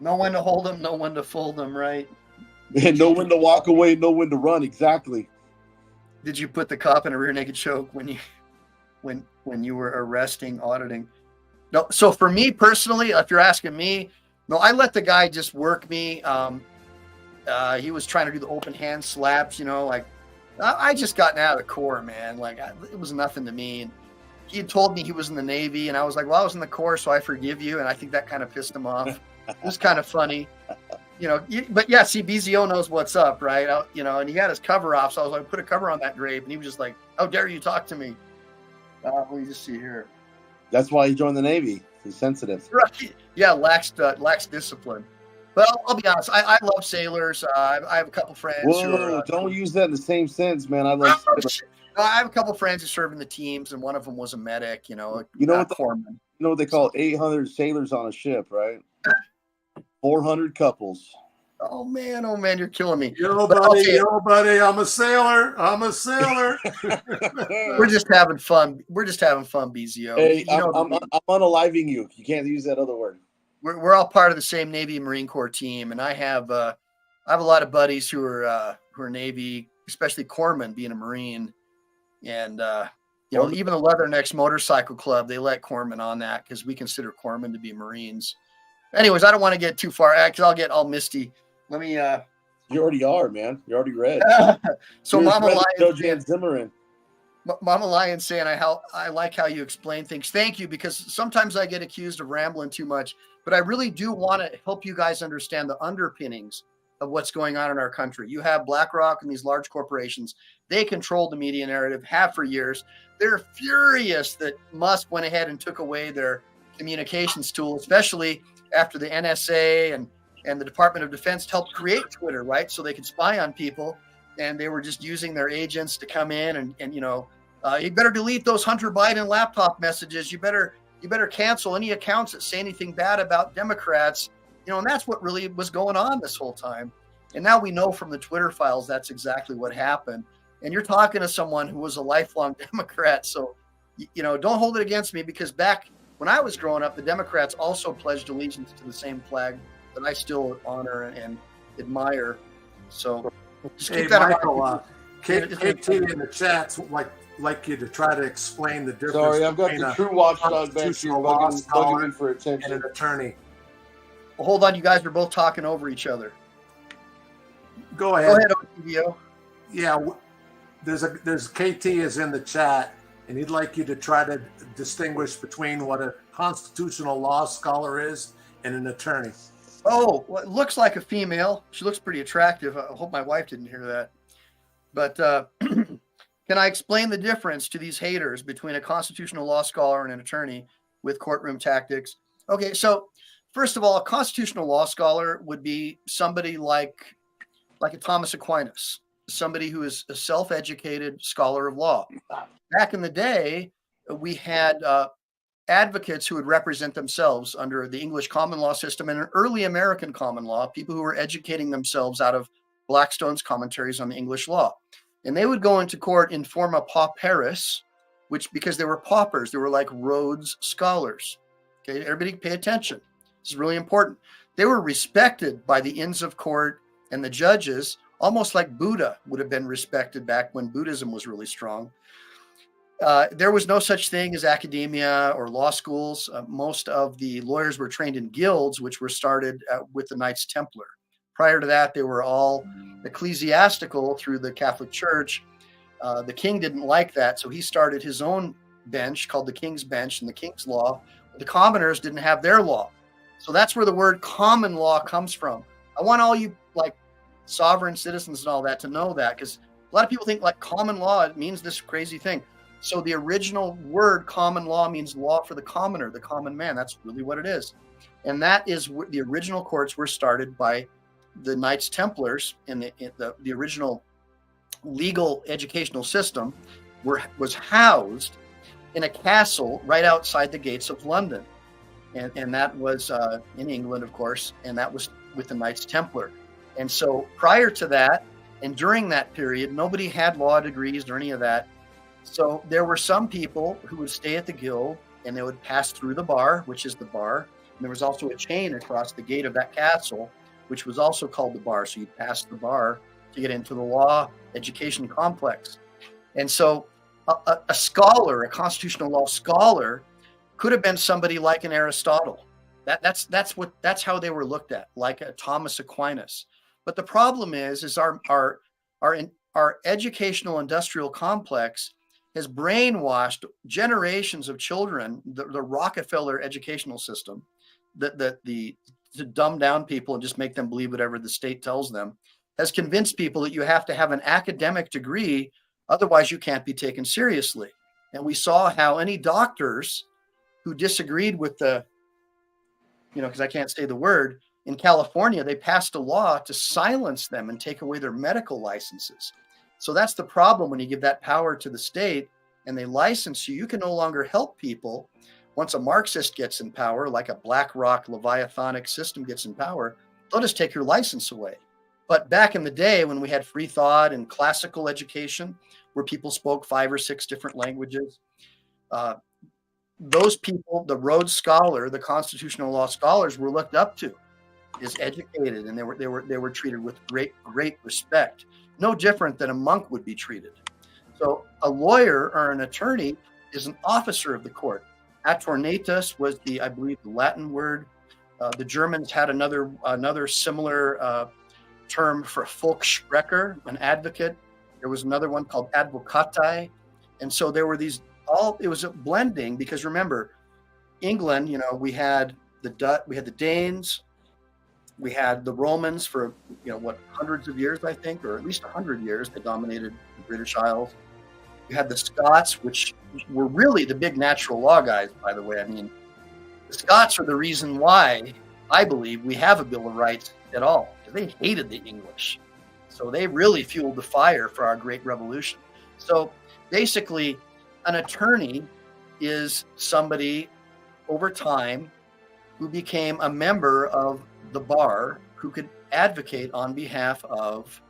Know when to hold them, know when to fold them, right? And know when to walk away, know when to run. Exactly. Did you put the cop in a rear naked choke when you were arresting, auditing? No. So for me personally, if you're asking me, no, I let the guy just work me. He was trying to do the open hand slaps, I just gotten out of the Corps, man. It was nothing to me. And he had told me he was in the Navy, and I was like, well, I was in the Corps, so I forgive you. And I think that kind of pissed him off. It was kind of funny, but yeah, see, BZO knows what's up, right? And he had his cover off. So I was like, put a cover on that drape. And he was just like, how dare you talk to me? What do you just see here? That's why he joined the Navy. He's sensitive. Right. Yeah, lacks discipline. But I'll be honest, I love sailors. I have a couple friends. Whoa, don't use that in the same sense, man. I love sailors. I have a couple friends who serve in the teams, and one of them was a medic, what they call 800 sailors on a ship, right? 400 couples. Oh man, you're killing me. Yo, buddy, I'm a sailor. We're just having fun. BZO. Hey, I'm unaliving you. You can't use that other word. We're all part of the same Navy and Marine Corps team, and I have a lot of buddies who are Navy, especially corpsmen, being a Marine, and even the Leathernecks Motorcycle Club, they let corpsmen on that because we consider corpsmen to be Marines. Anyways, I don't want to get too far because I'll get all misty. Let me. You already are, man. You're already red. So Mama Lion, Zimmer. Mama Lion saying I like how you explain things. Thank you, because sometimes I get accused of rambling too much, but I really do want to help you guys understand the underpinnings of what's going on in our country. You have BlackRock and these large corporations. They control the media narrative, have for years. They're furious that Musk went ahead and took away their communications tool, especially after the NSA and the Department of Defense helped create Twitter, right? So they could spy on people, and they were just using their agents to come in and you better delete those Hunter Biden laptop messages. You better cancel any accounts that say anything bad about Democrats, and that's what really was going on this whole time. And now we know from the Twitter files that's exactly what happened. And you're talking to someone who was a lifelong Democrat, so don't hold it against me, because back when I was growing up, the Democrats also pledged allegiance to the same flag that I still honor and admire. So just keep that Michael, KT in the chat's like you to try to explain the difference. Sorry, I've got the true watchdog back here bugging for attention. And an attorney. Well, hold on, you guys are both talking over each other. Go ahead, OTVO. Yeah, there's KT is in the chat, and he'd like you to try to distinguish between what a constitutional law scholar is and an attorney. Oh, well, it looks like a female. She looks pretty attractive. I hope my wife didn't hear that. But can I explain the difference to these haters between a constitutional law scholar and an attorney with courtroom tactics? Okay, so first of all, a constitutional law scholar would be somebody like a Thomas Aquinas, somebody who is a self-educated scholar of law. Back in the day, we had advocates who would represent themselves under the English common law system and an early American common law, people who were educating themselves out of Blackstone's commentaries on the English law. And they would go into court in forma pauperis, which, because they were paupers, they were like Rhodes scholars. Okay, everybody pay attention. This is really important. They were respected by the Inns of Court and the judges, almost like Buddha would have been respected back when Buddhism was really strong. There was no such thing as academia or law schools. Most of the lawyers were trained in guilds, which were started with the Knights Templar. Prior to that, they were all ecclesiastical through the Catholic Church. The king didn't like that, so he started his own bench called the King's Bench and the King's Law. The commoners didn't have their law. So that's where the word common law comes from. I want all you like sovereign citizens and all that to know that, because a lot of people think like common law, it means this crazy thing. So the original word common law means law for the commoner, the common man. That's really what it is. And that is the original courts were started by the Knights Templars, and the original legal educational system was housed in a castle right outside the gates of London. And that was in England, of course, and that was with the Knights Templar. And so prior to that, and during that period, nobody had law degrees or any of that. So there were some people who would stay at the guild and they would pass through the bar, which is the bar. And there was also a chain across the gate of that castle, which was also called the bar. So you'd pass the bar to get into the law education complex. And so a scholar, a constitutional law scholar, could have been somebody like an Aristotle. That's how they were looked at, like a Thomas Aquinas. But the problem is our educational industrial complex has brainwashed generations of children. The Rockefeller educational system, to dumb down people and just make them believe whatever the state tells them, has convinced people that you have to have an academic degree, otherwise you can't be taken seriously. And we saw how any doctors who disagreed with because I can't say the word, in California, they passed a law to silence them and take away their medical licenses. So that's the problem when you give that power to the state and they license you. You can no longer help people. Once a Marxist gets in power, like a BlackRock Leviathanic system gets in power, they'll just take your license away. But back in the day when we had free thought and classical education, where people spoke 5 or 6 different languages, those people, the Rhodes Scholar, the constitutional law scholars, were looked up to as educated, and they were treated with great respect. No different than a monk would be treated. So a lawyer or an attorney is an officer of the court. Attornatus was I believe the Latin word. The Germans had another similar term for Volkssprecher, an advocate. There was another one called advocati. And so there were it was a blending, because remember, England, we had the Danes, we had the Romans for, hundreds of years, I think, or at least 100 years, they dominated the British Isles. You had the Scots, which were really the big natural law guys, by the way. I mean, the Scots are the reason why I believe we have a Bill of Rights at all, because they hated the English. So they really fueled the fire for our Great Revolution. So basically, an attorney is somebody over time who became a member of the bar, who could advocate on behalf of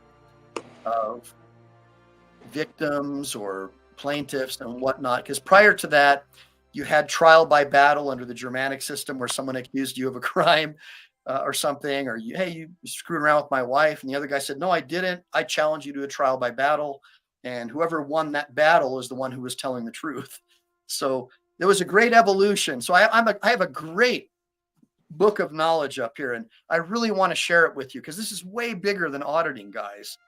victims or plaintiffs and whatnot. Because prior to that, you had trial by battle under the Germanic system, where someone accused you of a crime or something, or you screwed around with my wife, and the other guy said, no, I didn't. I challenge you to a trial by battle, and whoever won that battle is the one who was telling the truth. So there was a great evolution. So I have a great book of knowledge up here, and I really want to share it with you, because this is way bigger than auditing, guys.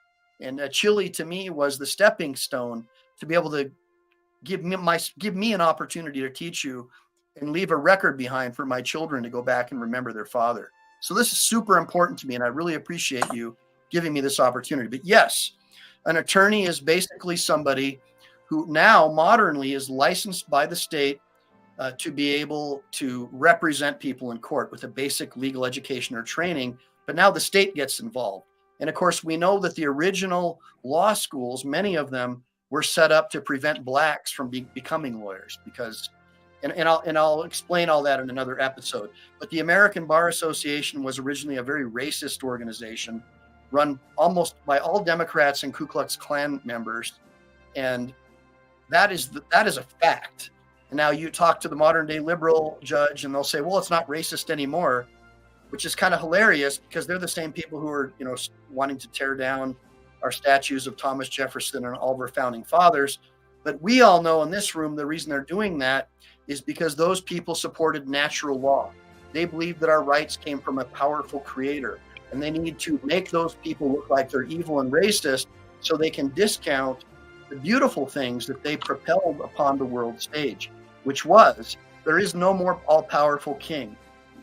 And Chile, to me, was the stepping stone to be able to give me an opportunity to teach you and leave a record behind for my children to go back and remember their father. So this is super important to me, and I really appreciate you giving me this opportunity. But yes, an attorney is basically somebody who now modernly is licensed by the state to be able to represent people in court with a basic legal education or training, but now the state gets involved. And of course, we know that the original law schools, many of them were set up to prevent blacks from becoming lawyers because, and I'll explain all that in another episode, but the American Bar Association was originally a very racist organization run almost by all Democrats and Ku Klux Klan members. And that is a fact. And now you talk to the modern day liberal judge and they'll say, well, it's not racist anymore, which is kind of hilarious because they're the same people who are, wanting to tear down our statues of Thomas Jefferson and all of our founding fathers. But we all know in this room, the reason they're doing that is because those people supported natural law. They believe that our rights came from a powerful creator, and they need to make those people look like they're evil and racist so they can discount the beautiful things that they propelled upon the world stage, which was, there is no more all-powerful king.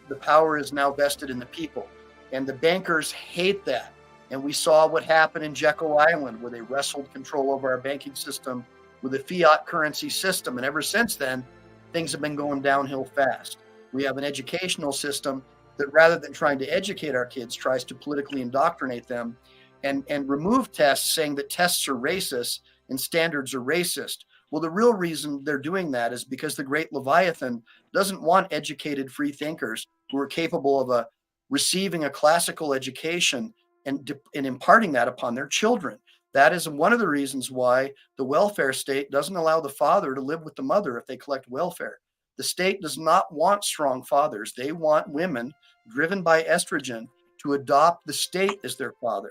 The power is now vested in the people. And the bankers hate that. And we saw what happened in Jekyll Island, where they wrestled control over our banking system with a fiat currency system. And ever since then, things have been going downhill fast. We have an educational system that, rather than trying to educate our kids, tries to politically indoctrinate them and remove tests, saying that tests are racist and standards are racist. Well, the real reason they're doing that is because the great Leviathan doesn't want educated free thinkers who are capable of receiving a classical education and imparting that upon their children. That is one of the reasons why the welfare state doesn't allow the father to live with the mother if they collect welfare. The state does not want strong fathers. They want women driven by estrogen to adopt the state as their father.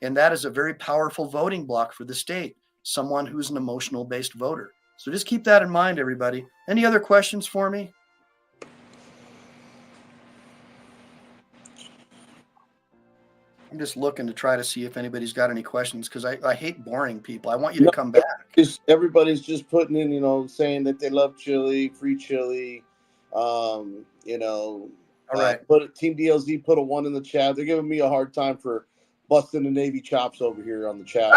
And that is a very powerful voting block for the state, someone who's an emotional-based voter. So just keep that in mind, everybody. Any other questions for me? I'm just looking to try to see if anybody's got any questions because I hate boring people. I want you to come back. Everybody's just putting in, saying that they love Chile, free Chile. All right. Team DLZ put a 1 in the chat. They're giving me a hard time for busting the Navy chops over here on the chat.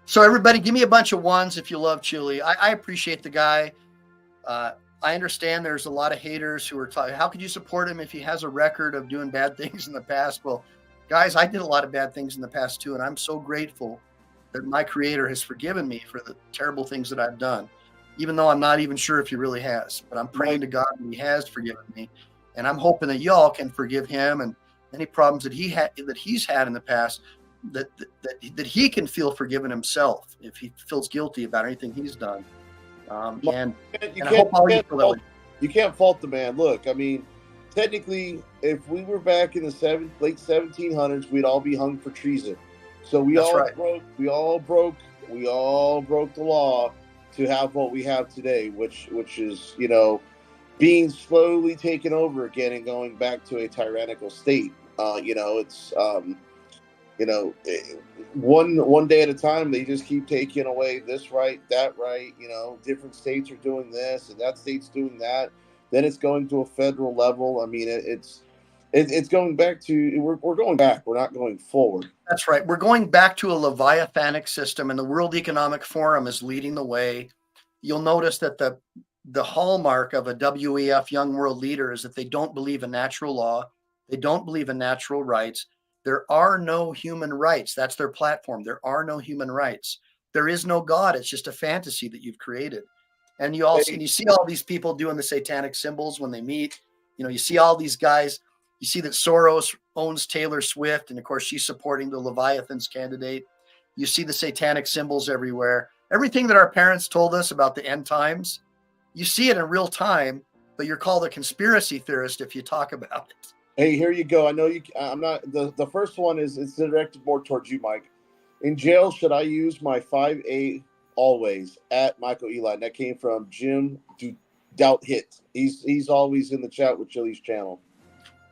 So everybody, give me a bunch of 1s if you love Chile. I appreciate the guy. I understand there's a lot of haters who are talking, how could you support him if he has a record of doing bad things in the past? Well, guys, I did a lot of bad things in the past too, and I'm so grateful that my creator has forgiven me for the terrible things that I've done, even though I'm not even sure if he really has. But I'm praying to God that he has forgiven me, and I'm hoping that y'all can forgive him and any problems that he's had in the past, that he can feel forgiven himself if he feels guilty about anything he's done. You can't fault the man. Look, I mean, technically, if we were back in the late 1700s, we'd all be hung for treason. So we all broke the law to have what we have today, which is being slowly taken over again and going back to a tyrannical state. It's one day at a time. They just keep taking away this right, that right. Different states are doing this and that state's doing that. Then it's going to a federal level. I mean, it's going back to we're going back. We're not going forward. That's right. We're going back to a Leviathanic system, and the World Economic Forum is leading the way. You'll notice that the hallmark of a WEF young world leader is that they don't believe in natural law. They don't believe in natural rights. There are no human rights. That's their platform. There are no human rights. There is no God. It's just a fantasy that you've created. And you see all these people doing the satanic symbols when they meet. You see all these guys. You see that Soros owns Taylor Swift, and of course she's supporting the Leviathan's candidate. You see the satanic symbols everywhere. Everything that our parents told us about the end times, you see it in real time, but you're called a conspiracy theorist if you talk about it. Hey, here you go. I know you. I'm not. The first one is it's directed more towards you, Mike. In jail, should I use my 5A always at Michael Ehline? That came from Jim Doubt Hit. He's always in the chat with Chile's channel.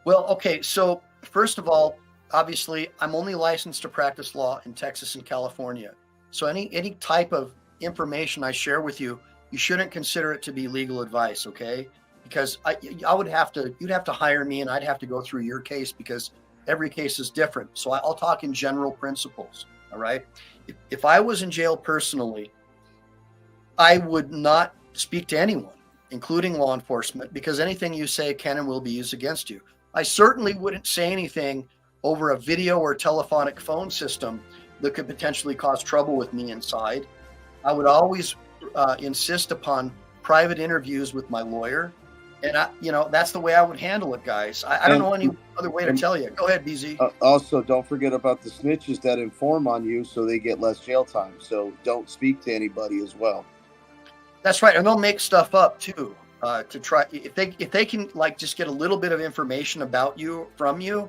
Well, okay. So first of all, obviously, I'm only licensed to practice law in Texas and California. So any type of information I share with you, you shouldn't consider it to be legal advice, okay? Because you'd have to hire me and I'd have to go through your case because every case is different. So I'll talk in general principles, all right? If I was in jail personally, I would not speak to anyone, including law enforcement, because anything you say can and will be used against you. I certainly wouldn't say anything over a video or telephonic phone system that could potentially cause trouble with me inside. I would always insist upon private interviews with my lawyer. And that's the way I would handle it, guys. I don't know any other way to tell you. Go ahead, BZ. Also, don't forget about the snitches that inform on you, so they get less jail time. So don't speak to anybody as well. That's right, and they'll make stuff up too to try. If they can like just get a little bit of information about you from you,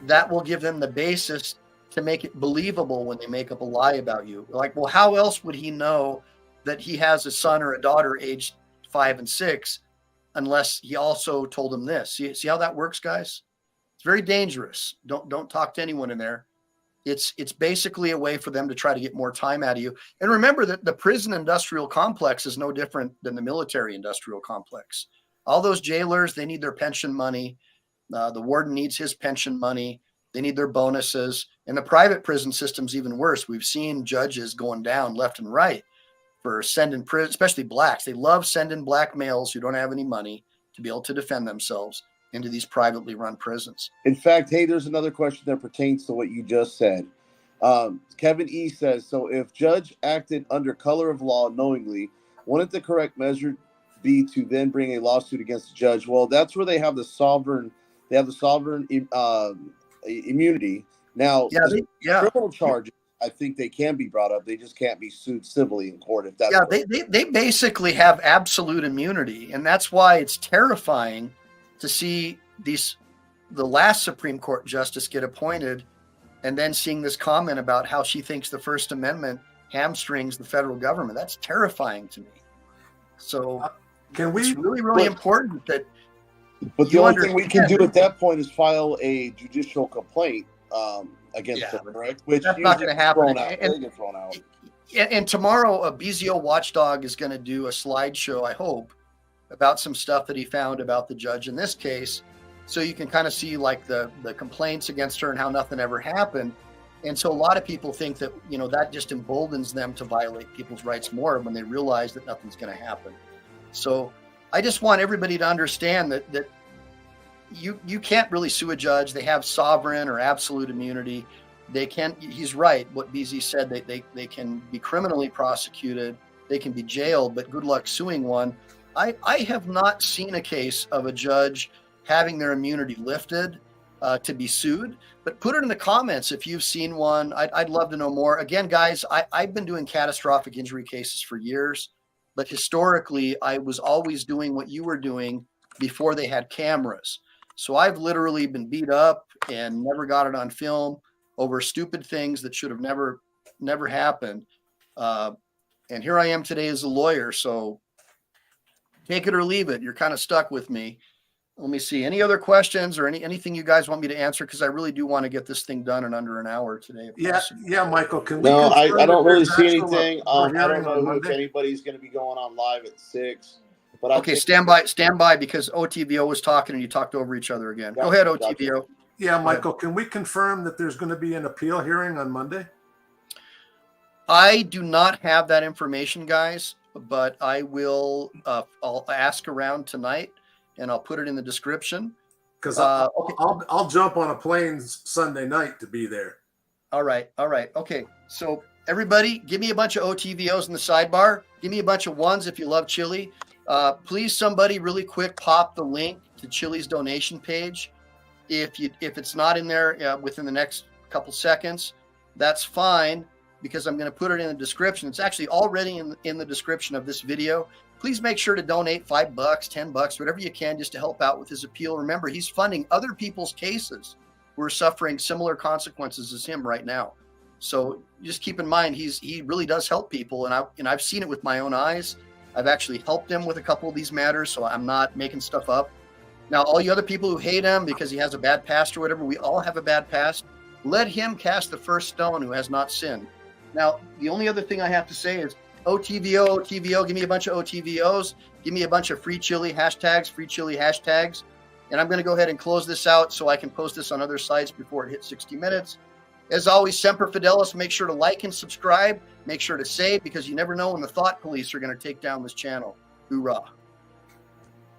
that will give them the basis to make it believable when they make up a lie about you. Like, well, how else would he know that he has a son or a daughter aged 5 and 6? Unless he also told them this. See how that works, guys? It's very dangerous. Don't talk to anyone in there. It's basically a way for them to try to get more time out of you. And remember that the prison industrial complex is no different than the military industrial complex. All those jailers, they need their pension money. The warden needs his pension money. They need their bonuses. And the private prison system's even worse. We've seen judges going down left and right for sending, especially blacks. They love sending black males who don't have any money to be able to defend themselves into these privately run prisons. In fact, hey, there's another question that pertains to what you just said. Kevin E. says, so if judge acted under color of law knowingly, wouldn't the correct measure be to then bring a lawsuit against the judge? Well, that's where they have the sovereign immunity. Now, criminal charges, I think they can be brought up. They just can't be sued civilly in court. If that's they basically have absolute immunity, and that's why it's terrifying to see the last Supreme Court justice get appointed, and then seeing this comment about how she thinks the First Amendment hamstrings the federal government. That's terrifying to me. So it's really important that. But the only thing we can do at that point is file a judicial complaint against them, correct? Which that's not going to happen. Get thrown out. And tomorrow, a BZWatchdog is going to do a slideshow, I hope, about some stuff that he found about the judge in this case. So you can kind of see like the complaints against her and how nothing ever happened. And so a lot of people think that, that just emboldens them to violate people's rights more when they realize that nothing's going to happen. So I just want everybody to understand that you can't really sue a judge. They have sovereign or absolute immunity. They can. He's right. What BZ said, they can be criminally prosecuted. They can be jailed, but good luck suing one. I have not seen a case of a judge having their immunity lifted to be sued, but put it in the comments if you've seen one. I'd love to know more. Again, guys, I've been doing catastrophic injury cases for years, but historically I was always doing what you were doing before they had cameras. So I've literally been beat up and never got it on film over stupid things that should have never happened. And here I am today as a lawyer. So take it or leave it. You're kind of stuck with me. Let me see. Any other questions or anything you guys want me to answer? Because I really do want to get this thing done in under an hour today. Yeah, Michael. Can we? No, I don't really see anything. I don't know if anybody's going to be going on live at 6. But okay, stand by because OTVO was talking and you talked over each other again. Go ahead, OTVO. Yeah, Michael, can we confirm that there's going to be an appeal hearing on Monday? I do not have that information, guys, but I will. I'll ask around tonight, and I'll put it in the description. Because I'll jump on a plane Sunday night to be there. All right. Okay, so everybody, give me a bunch of OTVOs in the sidebar. Give me a bunch of ones if you love Chile. Please, somebody really quick, pop the link to Chile's donation page. If it's not in there within the next couple seconds, that's fine, because I'm going to put it in the description. It's actually already in the description of this video. Please make sure to donate $5, $10, whatever you can, just to help out with his appeal. Remember, he's funding other people's cases who are suffering similar consequences as him right now. So just keep in mind, he really does help people, and I've seen it with my own eyes. I've actually helped him with a couple of these matters, so I'm not making stuff up. Now, all you other people who hate him because he has a bad past or whatever, we all have a bad past. Let him cast the first stone who has not sinned. Now, the only other thing I have to say is OTVO, OTVO. Give me a bunch of OTVOs. Give me a bunch of free Chile hashtags. And I'm going to go ahead and close this out so I can post this on other sites before it hits 60 minutes. As always, Semper Fidelis, make sure to like and subscribe. Make sure to save, because you never know when the thought police are going to take down this channel. Hoorah.